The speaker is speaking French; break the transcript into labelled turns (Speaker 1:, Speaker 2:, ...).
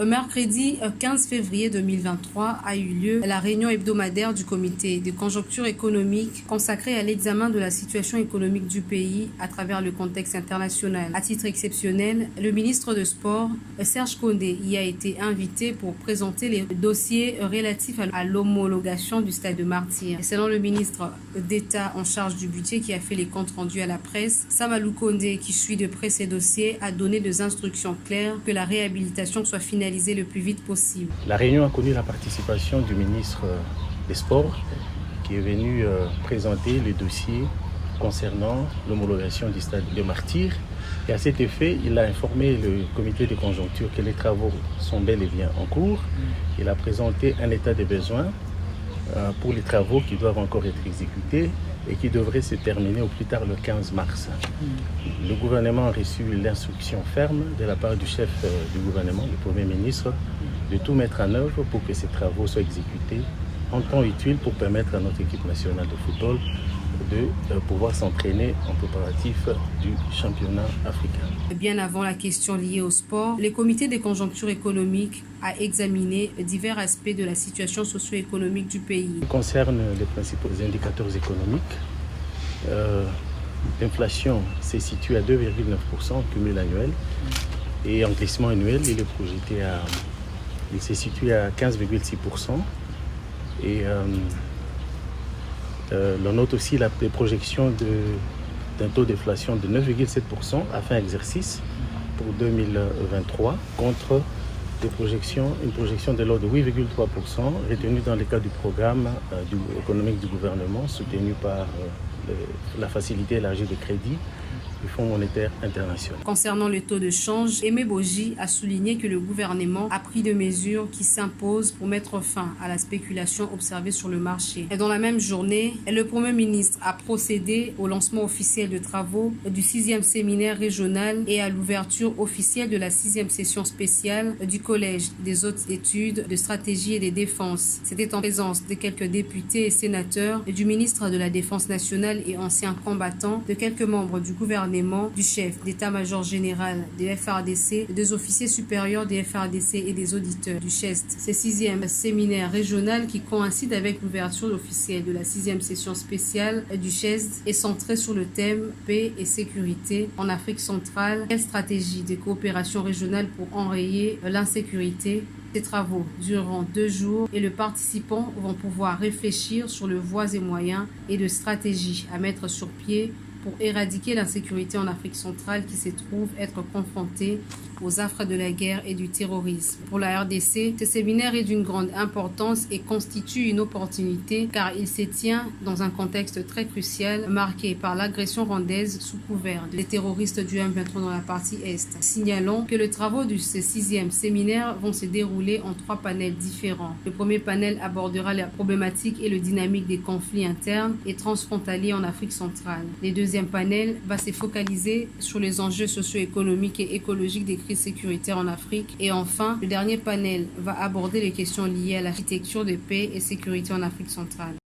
Speaker 1: Mercredi 15 février 2023 a eu lieu la réunion hebdomadaire du comité de conjoncture économique consacrée à l'examen de la situation économique du pays à travers le contexte international. À titre exceptionnel, le ministre de Sport, Serge Condé, y a été invité pour présenter les dossiers relatifs à l'homologation du stade de Martyrs. Selon le ministre d'État en charge du budget qui a fait les comptes rendus à la presse, Samalou Condé, qui suit de près ces dossiers, a donné des instructions claires que la réhabilitation soit finalisée le plus vite possible.
Speaker 2: La réunion a connu la participation du ministre des Sports qui est venu présenter les dossiers concernant l'homologation du stade de Martyrs. Et à cet effet, il a informé le comité de conjoncture que les travaux sont bel et bien en cours. Il a présenté un état des besoins pour les travaux qui doivent encore être exécutés et qui devraient se terminer au plus tard le 15 mars. Le gouvernement a reçu l'instruction ferme de la part du chef du gouvernement, le Premier ministre, de tout mettre en œuvre pour que ces travaux soient exécutés en temps utile pour permettre à notre équipe nationale de football de pouvoir s'entraîner en préparatif du championnat africain.
Speaker 1: Bien avant la question liée au sport, le comité des conjonctures économiques a examiné divers aspects de la situation socio-économique du pays.
Speaker 2: Ce qui concerne les principaux indicateurs économiques, l'inflation s'est située à 2,9% en cumul annuel et en glissement annuel, il s'est situé à 15,6%. Et l'on note aussi les projections d'un taux d'inflation de 9,7% à fin exercice pour 2023 contre une projection de l'ordre de 8,3% retenue dans le cadre du programme économique du gouvernement soutenu par la facilité élargie de crédit du Fonds monétaire international.
Speaker 1: Concernant le taux de change, Aimé Boji a souligné que le gouvernement a pris des mesures qui s'imposent pour mettre fin à la spéculation observée sur le marché. Et dans la même journée, le Premier ministre a procédé au lancement officiel de travaux du 6e séminaire régional et à l'ouverture officielle de la 6e session spéciale du Collège des hautes études de stratégie et de défense. C'était en présence de quelques députés et sénateurs, du ministre de la Défense nationale et anciens combattants, de quelques membres du gouvernement, du chef d'état-major général des FARDC, des officiers supérieurs des FARDC et des auditeurs du CHEST. Ce 6e séminaire régional qui coïncide avec l'ouverture officielle de la 6e session spéciale du CHEST est centré sur le thème paix et sécurité en Afrique centrale. Quelle stratégie de coopération régionale pour enrayer l'insécurité? Ces travaux dureront 2 jours et les participants vont pouvoir réfléchir sur les voies et moyens et de stratégies à mettre sur pied pour éradiquer l'insécurité en Afrique centrale qui se trouve être confrontée aux affres de la guerre et du terrorisme. Pour la RDC, ce séminaire est d'une grande importance et constitue une opportunité car il se tient dans un contexte très crucial marqué par l'agression rwandaise sous couvert des terroristes du M23 dans la partie Est. Signalons que les travaux de ce 6e séminaire vont se dérouler en 3 panels différents. Le premier panel abordera la problématique et le dynamique des conflits internes et transfrontaliers en Afrique centrale. Le deuxième panel va se focaliser sur les enjeux socio-économiques et écologiques des crises sécuritaires en Afrique. Et enfin, le dernier panel va aborder les questions liées à l'architecture de paix et sécurité en Afrique centrale.